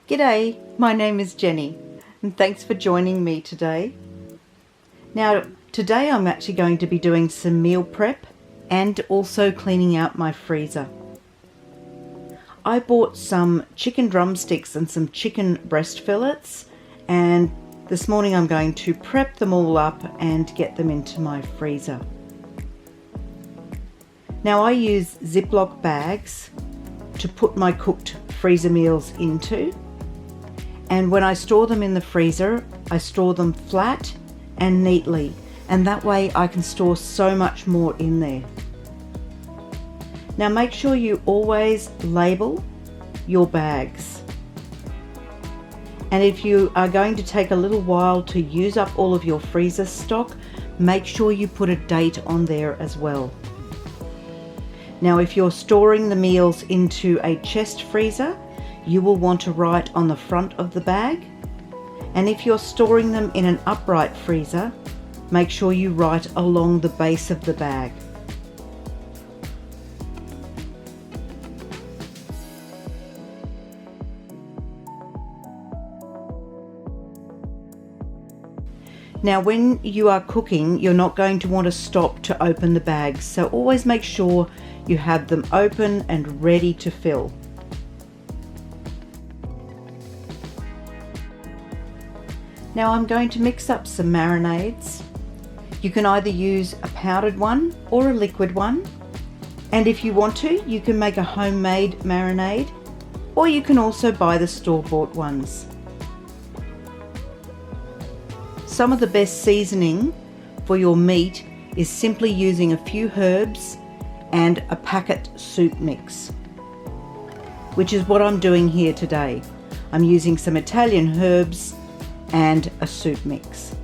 G'day, my name is Jenny and thanks for joining me today. Now today I'm actually going to be doing some meal prep and also cleaning out my freezer. I bought some chicken drumsticks and some chicken breast fillets, and this morning I'm going to prep them all up and get them into my freezer. Now I use Ziploc bags to put my cooked freezer meals into. And when I store them in the freezer, I store them flat and neatly, and that way I can store so much more in there. Now make sure you always label your bags. And if you are going to take a little while to use up all of your freezer stock, make sure you put a date on there as well. Now if you're storing the meals into a chest freezer, you will want to write on the front of the bag, and if you're storing them in an upright freezer, make sure you write along the base of the bag. Now when you are cooking, you're not going to want to stop to open the bags, so always make sure you have them open and ready to fill. Now I'm going to mix up some marinades. You can either use a powdered one or a liquid one, and if you want to, you can make a homemade marinade, or you can also buy the store-bought ones. Some of the best seasoning for your meat is simply using a few herbs and a packet soup mix, which is what I'm doing here today. I'm using some Italian herbs and a soup mix.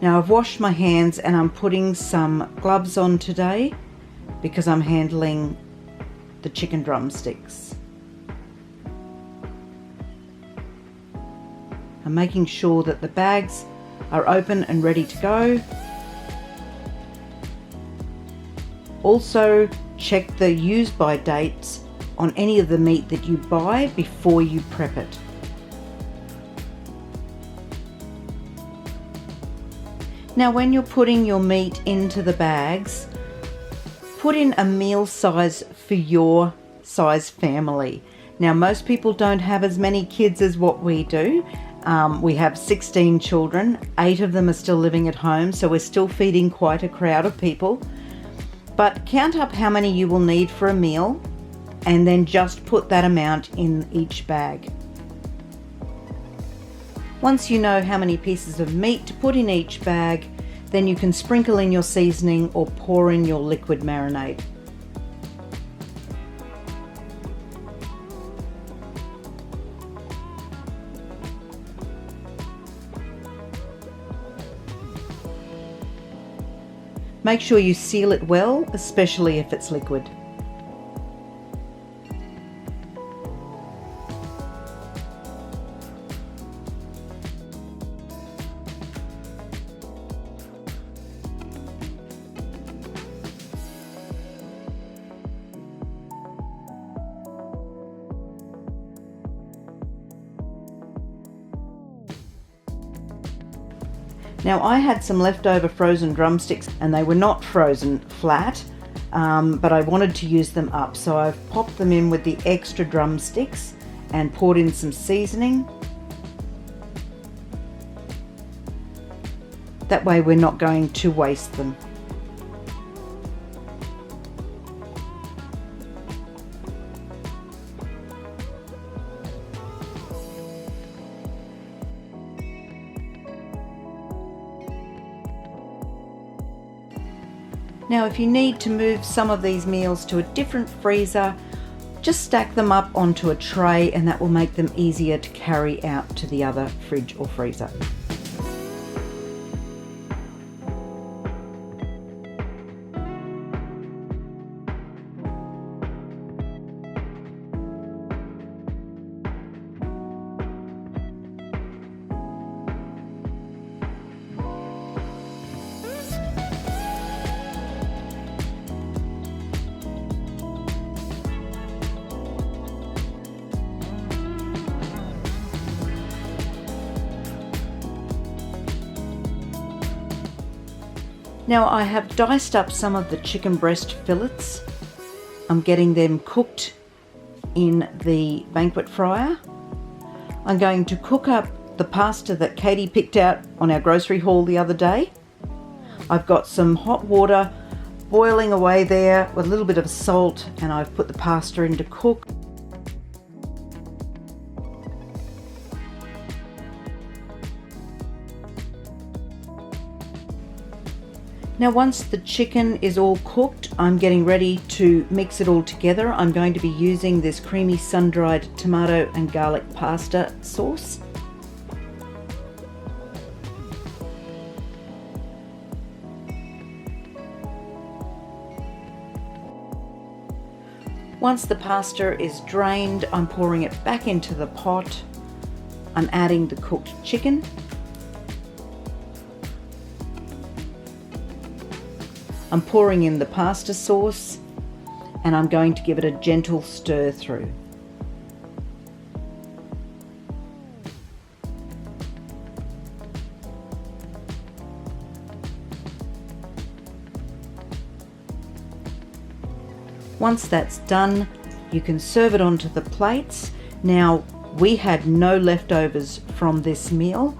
Now I've washed my hands and I'm putting some gloves on today because I'm handling the chicken drumsticks. I'm making sure that the bags are open and ready to go. Also check the use by dates on any of the meat that you buy before you prep it. Now when you're putting your meat into the bags, put in a meal size for your size family. Now most people don't have as many kids as what we do. We have 16 children, 8 of them are still living at home, so we're still feeding quite a crowd of people. But count up how many you will need for a meal, and then just put that amount in each bag. Once you know how many pieces of meat to put in each bag, then you can sprinkle in your seasoning or pour in your liquid marinade. Make sure you seal it well, especially if it's liquid. Now I had some leftover frozen drumsticks and they were not frozen flat, but I wanted to use them up. So I've popped them in with the extra drumsticks and poured in some seasoning. That way we're not going to waste them. Now if you need to move some of these meals to a different freezer, just stack them up onto a tray and that will make them easier to carry out to the other fridge or freezer. Now I have diced up some of the chicken breast fillets. I'm getting them cooked in the banquet fryer. I'm going to cook up the pasta that Katie picked out on our grocery haul the other day. I've got some hot water boiling away there with a little bit of salt, and I've put the pasta in to cook. Now once the chicken is all cooked, I'm getting ready to mix it all together. I'm going to be using this creamy sun-dried tomato and garlic pasta sauce. Once the pasta is drained, I'm pouring it back into the pot. I'm adding the cooked chicken. I'm pouring in the pasta sauce, and I'm going to give it a gentle stir through. Once that's done, you can serve it onto the plates. Now, we had no leftovers from this meal.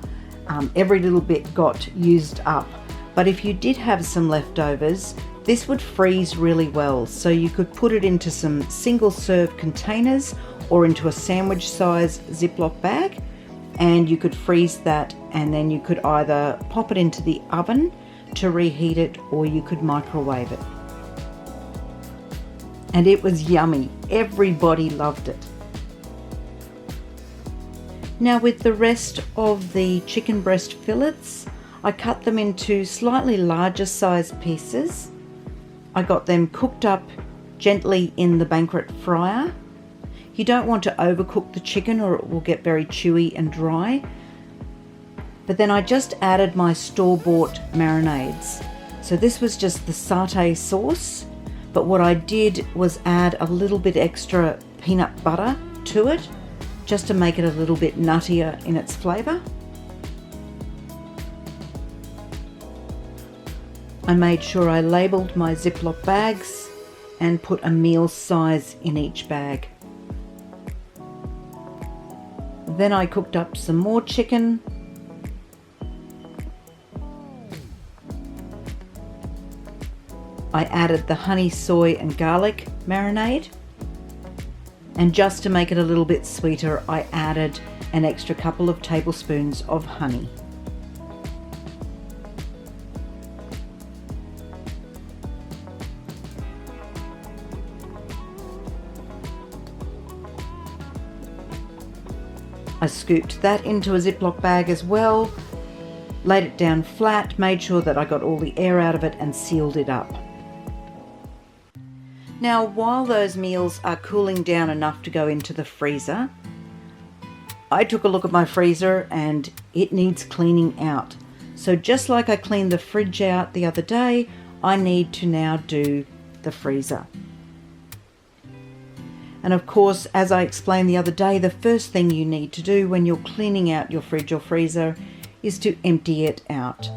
Every little bit got used up. But if you did have some leftovers, this would freeze really well. So you could put it into some single serve containers or into a sandwich size Ziploc bag, and you could freeze that, and then you could either pop it into the oven to reheat it, or you could microwave it. And it was yummy. Everybody loved it. Now with the rest of the chicken breast fillets, I cut them into slightly larger size pieces. I got them cooked up gently in the banquet fryer. You don't want to overcook the chicken or it will get very chewy and dry. But then I just added my store-bought marinades. So this was just the satay sauce, but what I did was add a little bit extra peanut butter to it, just to make it a little bit nuttier in its flavour. I made sure I labelled my Ziploc bags and put a meal size in each bag. Then I cooked up some more chicken. I added the honey, soy and garlic marinade. And just to make it a little bit sweeter, I added an extra couple of tablespoons of honey. I scooped that into a Ziploc bag as well, laid it down flat, made sure that I got all the air out of it and sealed it up. Now, while those meals are cooling down enough to go into the freezer, I took a look at my freezer and it needs cleaning out. So just like I cleaned the fridge out the other day, I need to now do the freezer. And of course, as I explained the other day, the first thing you need to do when you're cleaning out your fridge or freezer is to empty it out.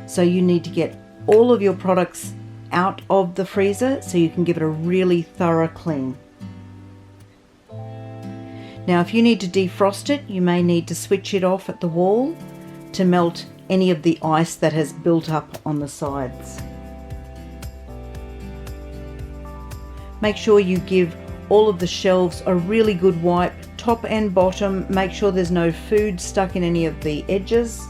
So you need to get all of your products out of the freezer so you can give it a really thorough clean. Now, if you need to defrost it, you may need to switch it off at the wall to melt any of the ice that has built up on the sides. Make sure you give all of the shelves a really good wipe, top and bottom. Make sure there's no food stuck in any of the edges.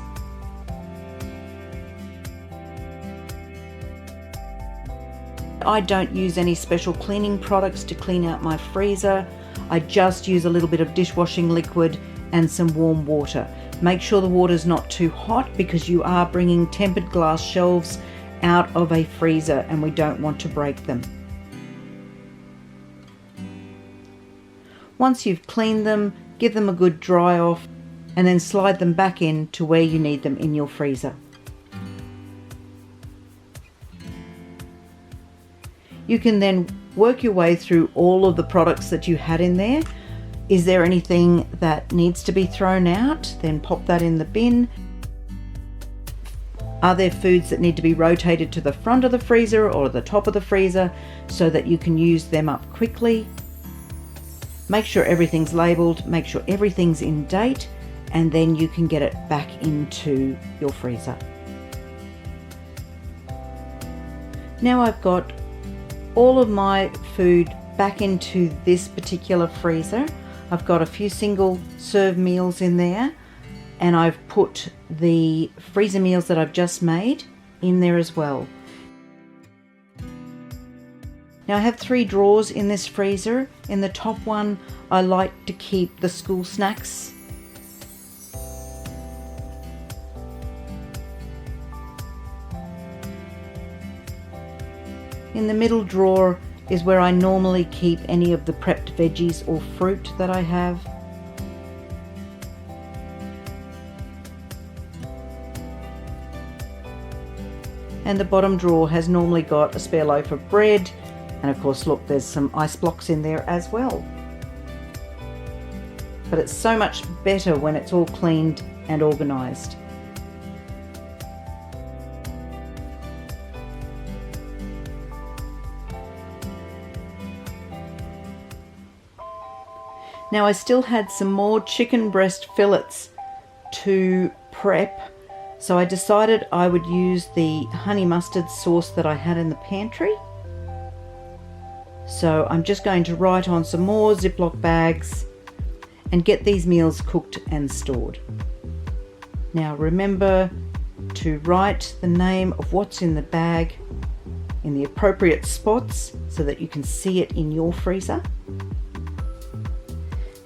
I don't use any special cleaning products to clean out my freezer. I just use a little bit of dishwashing liquid and some warm water. Make sure the water's not too hot because you are bringing tempered glass shelves out of a freezer and we don't want to break them. Once you've cleaned them, give them a good dry off and then slide them back in to where you need them in your freezer. You can then work your way through all of the products that you had in there. Is there anything that needs to be thrown out? Then pop that in the bin. Are there foods that need to be rotated to the front of the freezer or the top of the freezer so that you can use them up quickly? Make sure everything's labelled, make sure everything's in date, and then you can get it back into your freezer. Now I've got all of my food back into this particular freezer. I've got a few single serve meals in there, and I've put the freezer meals that I've just made in there as well. Now I have 3 drawers in this freezer. In the top one, I like to keep the school snacks. In the middle drawer is where I normally keep any of the prepped veggies or fruit that I have. And the bottom drawer has normally got a spare loaf of bread, and of course look, there's some ice blocks in there as well. But it's so much better when it's all cleaned and organised. Now I still had some more chicken breast fillets to prep, so I decided I would use the honey mustard sauce that I had in the pantry. So I'm just going to write on some more Ziploc bags and get these meals cooked and stored. Now remember to write the name of what's in the bag in the appropriate spots so that you can see it in your freezer.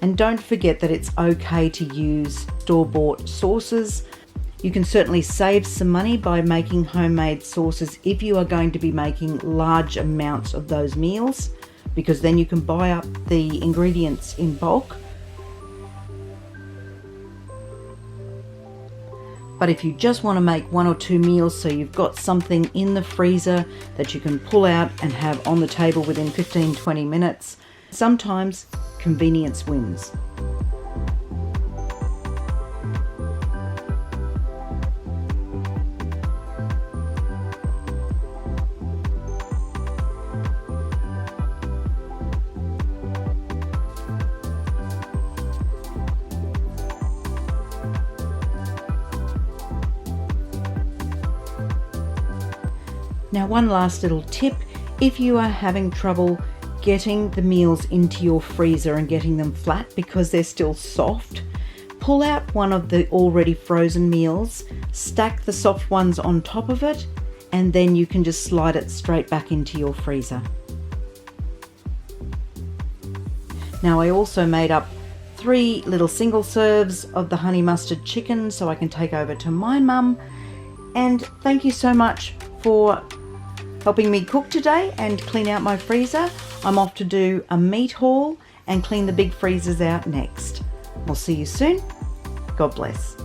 And don't forget that it's okay to use store-bought sauces. You can certainly save some money by making homemade sauces if you are going to be making large amounts of those meals, because then you can buy up the ingredients in bulk. But if you just want to make 1 or 2 meals so you've got something in the freezer that you can pull out and have on the table within 15-20 minutes, sometimes convenience wins. Now one last little tip, if you are having trouble getting the meals into your freezer and getting them flat because they're still soft, pull out one of the already frozen meals, stack the soft ones on top of it, and then you can just slide it straight back into your freezer. Now I also made up 3 little single serves of the honey mustard chicken so I can take over to my mum. And thank you so much for helping me cook today and clean out my freezer. I'm off to do a meat haul and clean the big freezers out next. We'll see you soon. God bless.